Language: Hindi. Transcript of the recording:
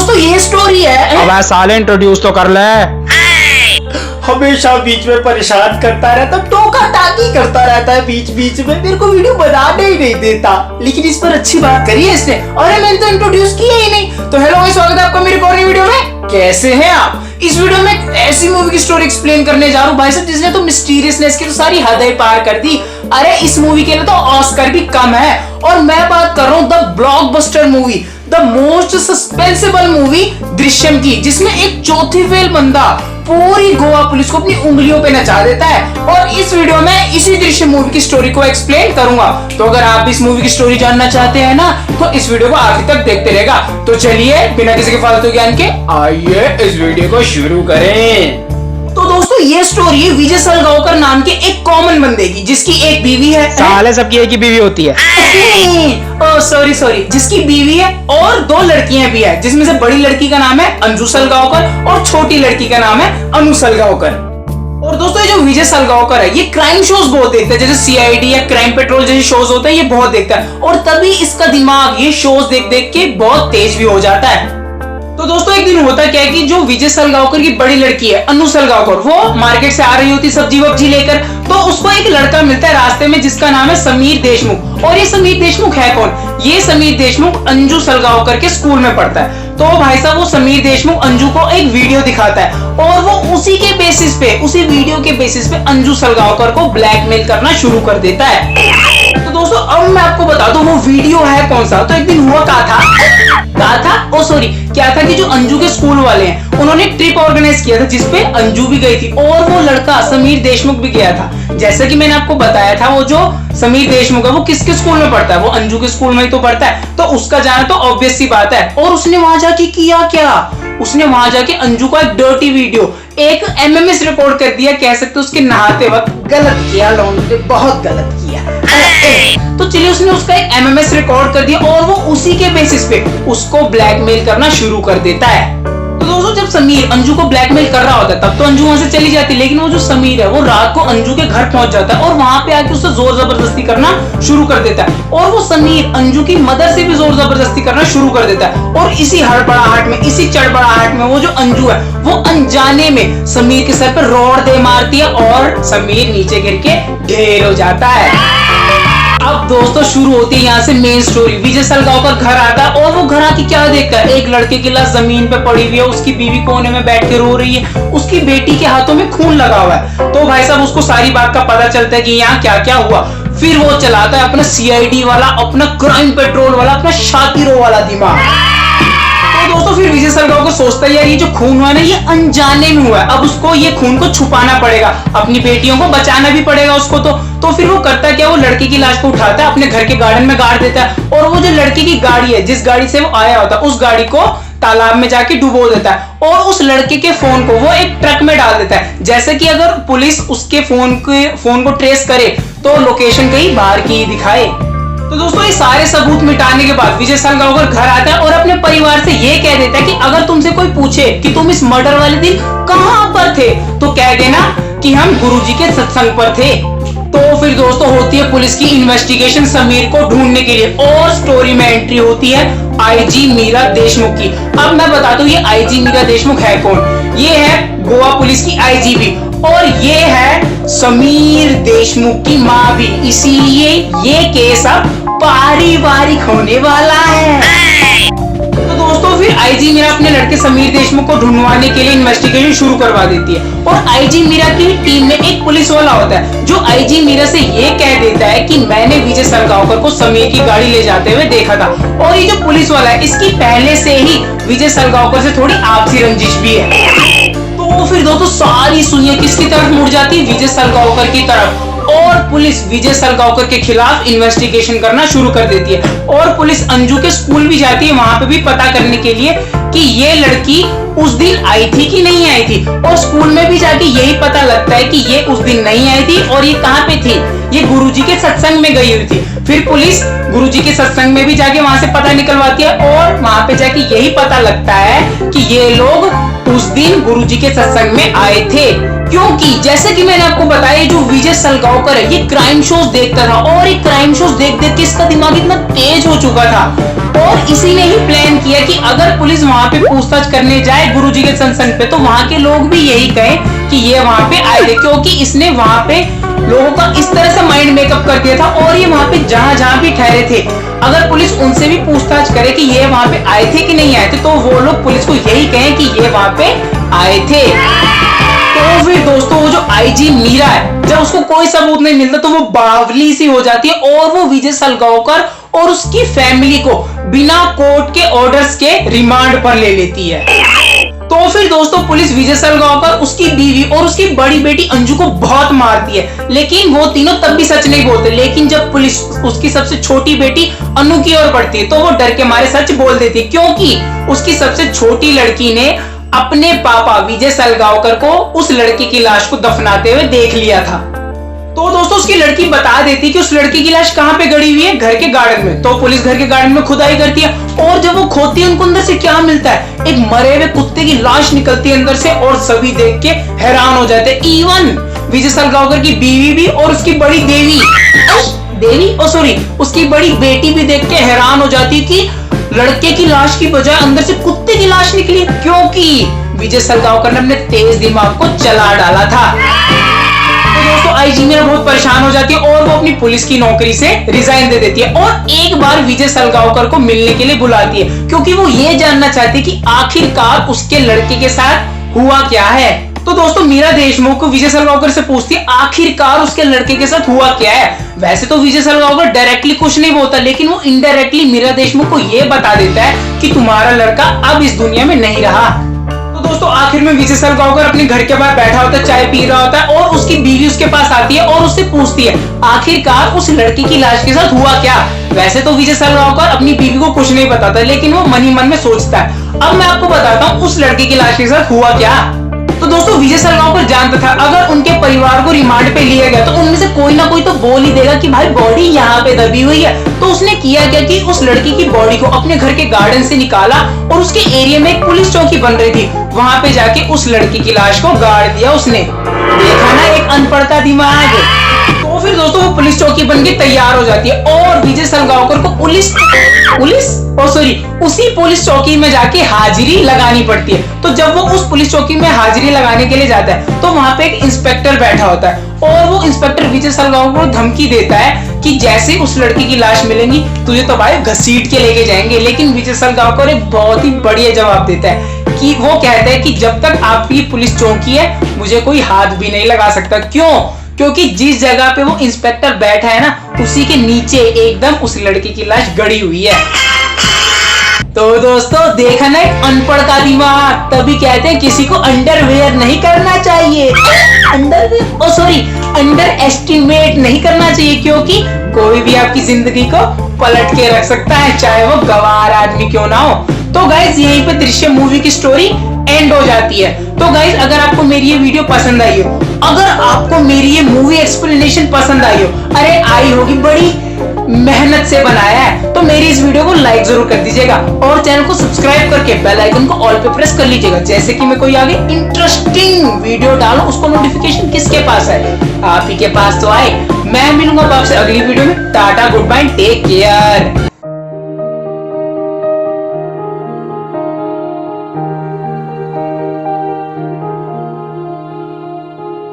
दोस्तों ये स्टोरी है। अब साले इंट्रोड्यूस तो कर ले। हमेशा बीच में परेशान करता रहता, टोका टाकी करता रहता है बीच बीच में, मेरे को वीडियो बनाने ही नहीं देता। लेकिन इस पर अच्छी बात करी है इसने, और मैंने तो इंट्रोड्यूस किया ही नहीं। तो हेलो गाइस, स्वागत है आपका मेरी नई वीडियो में। कैसे हैं आप? इस वीडियो में एक ऐसी मूवी की स्टोरी एक्सप्लेन करने जा रहा हूँ भाई साहब, जिसने तो मिस्टीरियसनेस की तो सारी हदें पार कर दी। अरे इस मूवी के लिए तो ऑस्कर भी कम है। और मैं बात कर रहा हूँ the blockbuster movie, the most suspenseful movie Drishyam की, जिसमें एक चौथी फेल बंदा पूरी गोवा पुलिस को अपनी उंगलियों पे नचा देता है। और इस वीडियो में इसी दृश्यम मूवी की स्टोरी को एक्सप्लेन करूंगा। तो अगर आप इस मूवी की स्टोरी जानना चाहते हैं ना, तो इस वीडियो को आखिर तक देखते रहेगा। तो चलिए बिना किसी के फालतू ज्ञान के आइए इस वीडियो को शुरू करें। तो दोस्तों ये स्टोरी है विजय सलगांवकर नाम के एक कॉमन बंदे की, जिसकी एक बीवी है। साले सबकी एक ही बीवी होती है। सॉरी, जिसकी बीवी है और दो लड़कियां भी है, जिसमें से बड़ी लड़की का नाम है अंजू सलगांवकर और छोटी लड़की का नाम है अनु सलगांवकर। और दोस्तों ये जो विजय सलगांवकर है, ये क्राइम शोज बहुत देखता है, जैसे सीआईडी या क्राइम पेट्रोल जैसे शोज होते हैं, ये बहुत देखता है। और तभी इसका दिमाग ये शोज देख देख के बहुत तेज भी हो जाता है। तो दोस्तों एक दिन होता क्या है कि जो विजय सलगांवकर की बड़ी लड़की है अनु सलगांवकर, वो मार्केट से आ रही होती सब्जी वब्जी लेकर, तो उसको एक लड़का मिलता है रास्ते में, जिसका नाम है समीर देशमुख। और ये समीर देशमुख है कौन? ये समीर देशमुख अंजू सलगांवकर के स्कूल में पढ़ता है। तो भाई साहब वो समीर देशमुख अंजू को एक वीडियो दिखाता है, और वो उसी के बेसिस पे, उसी वीडियो के बेसिस पे अंजू सलगांवकर को ब्लैकमेल करना शुरू कर देता है। तो दोस्तों अब मैं आपको बता दूं वो वीडियो है कौन सा। तो एक दिन हुआ क्या था कि जो अंजू के स्कूल वाले हैं, उन्होंने ट्रिप ऑर्गेनाइज किया था, जिसपे अंजू भी गई थी और वो लड़का समीर देशमुख भी गया था। जैसे कि मैंने आपको बताया था, वो जो समीर देशमुख है वो किसके स्कूल में पढ़ता है? वो अंजू के स्कूल में ही तो पढ़ता है, तो उसका जाना तो ऑब्वियस सी बात है। और उसने वहां जाके किया क्या? उसने वहां जाके अंजू का एक डर्टी वीडियो, एक एमएमएस रिकॉर्ड कर दिया, कह सकते उसके नहाते वक्त। गलत किया लौंडे, बहुत गलत किया। तो चलिए उसने उसका एक एमएमएस रिकॉर्ड कर दिया, और वो उसी के बेसिस पे उसको ब्लैकमेल करना शुरू कर देता है। तो दोस्तों जब समीर अंजू को ब्लैकमेल कर रहा होता है, तब तो अंजू वहां से चली जाती है, लेकिन वो जो समीर है वो रात को अंजू के घर पहुंच जाता है और वहां पे आके उससे जोर जबरदस्ती करना शुरू कर देता है। और वो समीर अंजू की मदर से भी जोर जबरदस्ती करना शुरू कर देता है। और इसी हड़बड़ाहट में, इसी चड़बड़ाहट में वो जो अंजू है वो अनजाने में समीर के सर पर रॉड दे मारती है, और समीर नीचे गिर के ढेर हो जाता है। अब दोस्तों शुरू होती है यहाँ से मेन स्टोरी। विजय सलगांवकर घर आता है, और वो घर आके क्या देखता है? एक लड़के की लाश जमीन पे पड़ी हुई है, उसकी बीवी कोने में बैठ के रो रही है, उसकी बेटी के हाथों में खून लगा हुआ है। तो भाई साहब उसको सारी बात का पता चलता है कि यहाँ क्या क्या हुआ। फिर वो चलाता है अपना सीआईडी वाला, अपना क्राइम पेट्रोल वाला, अपना शातिरों वाला दिमाग। तो दोस्तों फिर विजय सलगांवकर सोचता है यार ये जो खून हुआ ना, ये अनजाने में हुआ है, अब उसको ये खून को छुपाना पड़ेगा, अपनी बेटियों को बचाना भी पड़ेगा उसको। तो फिर वो करता क्या, वो लड़की की लाश को उठाता है, अपने घर के गार्डन में गाड़ देता है, और वो जो लड़की की गाड़ी है, जिस गाड़ी से वो आया होता है, उस गाड़ी को तालाब में जाके डुबो देता है, और उस लड़के के फोन को वो एक ट्रक में डाल देता है, जैसे कि अगर पुलिस उसके फोन को ट्रेस करे तो लोकेशन कहीं बाहर की दिखाए। तो दोस्तों ये सारे सबूत मिटाने के बाद विजय सलगांवकर घर आता है और अपने परिवार से ये कह देता है कि अगर तुमसे कोई पूछे कि तुम इस मर्डर वाले दिन कहां पर थे, तो कह देना कि हम गुरुजी के सत्संग पर थे। तो फिर दोस्तों होती है पुलिस की इन्वेस्टिगेशन समीर को ढूंढने के लिए, और स्टोरी में एंट्री होती है आईजी मीरा देशमुख की। अब मैं बता दूं ये आईजी मीरा देशमुख है कौन? ये है गोवा पुलिस की आईजीपी, और ये है समीर देशमुख की माँ भी, इसीलिए ये केस अब पारिवारिक होने वाला है। तो दोस्तों फिर आईजी मीरा अपने लड़के समीर देशमुख को ढूंढवाने के लिए इन्वेस्टिगेशन शुरू करवा देती है, और आईजी मीरा की टीम में एक पुलिस वाला होता है, जो आईजी मीरा से ये कह देता है कि मैंने विजय सलगांवकर को समीर की गाड़ी ले जाते हुए देखा था। और ये जो पुलिस वाला है, इसकी पहले से ही विजय सलगांवकर से थोड़ी आपसी रंजिश भी है। तो फिर दोस्तों सारी सुनिए किसकी तरफ मुड़ जाती है? विजय सलगांवकर की तरफ। और पुलिस विजय सलगांवकर के खिलाफ इन्वेस्टिगेशन करना शुरू कर देती है, और पुलिस अंजू के स्कूल भी जाती है, वहां पे भी पता करने के लिए कि ये लड़की उस दिन आई थी कि नहीं आई थी। और स्कूल में भी जाके यही पता लगता है कि ये उस दिन नहीं आई थी, और ये कहाँ पे थी? ये गुरुजी के सत्संग में गई हुई थी। फिर पुलिस गुरुजी के सत्संग में भी जाके वहां से पता निकलवाती है, और वहां पे जाके यही पता लगता है कि ये लोग उस दिन गुरुजी के सत्संग में आए थे। क्योंकि जैसे कि मैंने आपको बताया, जो विजय सलगांवकर है ये क्राइम शोज देखता था, और ये क्राइम शोज देख देख के इसका दिमाग इतना तेज हो चुका था, और इसी ने ही प्लान किया कि अगर पुलिस वहां पे पूछताछ करने जाए गुरुजी के सत्संग पे, तो वहां के लोग भी यही कहें कि ये वहां पे आए थे, क्योंकि इसने वहां पे लोगों का इस तरह से माइंड मेकअप कर दिया था। और ये वहां पे जहां जहां भी ठहरे थे, अगर पुलिस उनसे भी पूछताछ करे कि ये वहां पे आए थे कि नहीं आए थे, तो वो लोग पुलिस को यही कहें कि ये वहां पे आए थे। तो फिर दोस्तों वो जो आईजी मीरा है, जब उसको कोई सबूत नहीं मिलता तो वो बावली सी हो जाती है और वो विजय सलगांवकर और उसकी फैमिली को बिना कोर्ट के ऑर्डर्स के रिमांड पर ले लेती है। तो फिर दोस्तों पुलिस विजय सलगांवकर, उसकी बीवी और उसकी बड़ी बेटी अंजू को बहुत मारती है, लेकिन वो तीनों तब भी सच नहीं बोलते। लेकिन जब पुलिस उसकी सबसे छोटी बेटी अनु की ओर बढ़ती है तो वो डर के मारे सच बोल देती है, क्योंकि उसकी सबसे छोटी लड़की ने अपने पापा विजय सलगांवकर को उस लड़की की लाश को दफनाते हुए देख लिया था। तो दोस्तों उसकी लड़की बता देती कि उस लड़की की लाश कहाँ पे गड़ी हुई है, घर के गार्डन में। तो पुलिस घर के गार्डन में खुदाई करती है और जब वो खोदती है उनको अंदर से क्या मिलता है, एक मरे हुए कुत्ते की लाश निकलती है अंदर से, और सभी देख के हैरान हो जाते हैं। इवन विजय सलगांवकर की बीवी भी और उसकी बड़ी उसकी बड़ी बेटी भी देख के हैरान हो जाती है कि लड़के की लाश की बजाय अंदर से कुत्ते की लाश निकली, क्योंकि विजय सलगांवकर ने अपने तेज दिमाग को चला डाला था। तो दोस्तों आईजी मीरा बहुत परेशान हो जाती है और वो अपनी पुलिस की नौकरी से रिजाइन दे देती है और एक बार विजय सलगांवकर को मिलने के लिए बुलाती है, क्योंकि वो ये जानना चाहती है कि आखिरकार उसके लड़के के साथ हुआ क्या है। तो दोस्तों मीरा देशमुख को विजय सलगांवकर से पूछती है आखिरकार उसके लड़के के साथ हुआ क्या है। वैसे तो विजय सलगांवकर डायरेक्टली कुछ नहीं बोलता, लेकिन वो इनडायरेक्टली मीरा देशमुख को ये बता देता है कि तुम्हारा लड़का अब इस दुनिया में नहीं रहा। तो दोस्तों आखिर में विजय सलगांवकर अपने घर के बाहर बैठा होता है, चाय पी रहा होता है और उसकी बीवी उसके पास आती है और उससे पूछती है आखिरकार उस लड़की की लाश के साथ हुआ क्या। वैसे तो विजय सलगांवकर अपनी बीवी को कुछ नहीं बताता, लेकिन वो मन ही मन में सोचता है। अब मैं आपको बताता हूँ उस लड़की की लाश के साथ हुआ क्या। तो दोस्तों विजय सलगांवकर जानता था अगर उनके परिवार को रिमांड पे लिया गया तो उनमें से कोई ना कोई तो बोल ही देगा कि भाई बॉडी यहाँ पे दबी हुई है। तो उसने किया क्या कि उस लड़की की बॉडी को अपने घर के गार्डन से निकाला और उसके एरिया में एक पुलिस चौकी बन रही थी, वहां पे जाके उस लड़की की लाश को गाड़ दिया उसने। देखा ना एक अनपढ़ का दिमाग। तो फिर दोस्तों वो पुलिस चौकी बन के तैयार हो जाती है और विजय सलगांवकर को उसी पुलिस चौकी में जाके हाजिरी लगानी पड़ती है। तो जब वो उस पुलिस चौकी में हाजिरी लगाने के लिए जाता है तो वहां पे एक इंस्पेक्टर बैठा होता है और वो इंस्पेक्टर विजय सलगांवकर को धमकी देता है कि जैसे उस लड़की की लाश मिलेगी तुझे तो भाई घसीट के लेके जाएंगे। लेकिन विजय सलगांवकर एक बहुत ही बढ़िया जवाब देता है कि वो कहता है कि जब तक आपकी पुलिस चौकी है मुझे कोई हाथ भी नहीं लगा सकता। क्यों? क्योंकि जिस जगह पे वो इंस्पेक्टर बैठा है ना उसी के नीचे एकदम उस लड़की की लाश गड़ी हुई है। तो दोस्तों देखा ना एक अनपढ़ का दिमाग, तभी कहते हैं किसी को अंडरवेयर नहीं करना चाहिए, अंडर एस्टिमेट नहीं करना चाहिए, क्योंकि कोई भी आपकी जिंदगी को पलट के रख सकता है, चाहे वो गवार आदमी क्यों ना हो। तो गाइस यहीं पे दृश्य मूवी की स्टोरी एंड हो जाती है। तो गाइस अगर आपको मेरी ये वीडियो पसंद आई हो, अगर आपको मेरी ये मूवी एक्सप्लेनेशन पसंद आई हो, अरे आई होगी, बड़ी मेहनत से बनाया है, तो मेरी इस वीडियो को लाइक जरूर कर दीजिएगा और चैनल को सब्सक्राइब करके बेल आइकन को ऑल पे प्रेस कर लीजिएगा, जैसे कि मैं कोई आगे इंटरेस्टिंग वीडियो डालूं उसको नोटिफिकेशन किसके पास है, आप ही के पास तो आए। मैं मिलूंगा आपसे अगली वीडियो में। टाटा, गुड बाय, टेक केयर।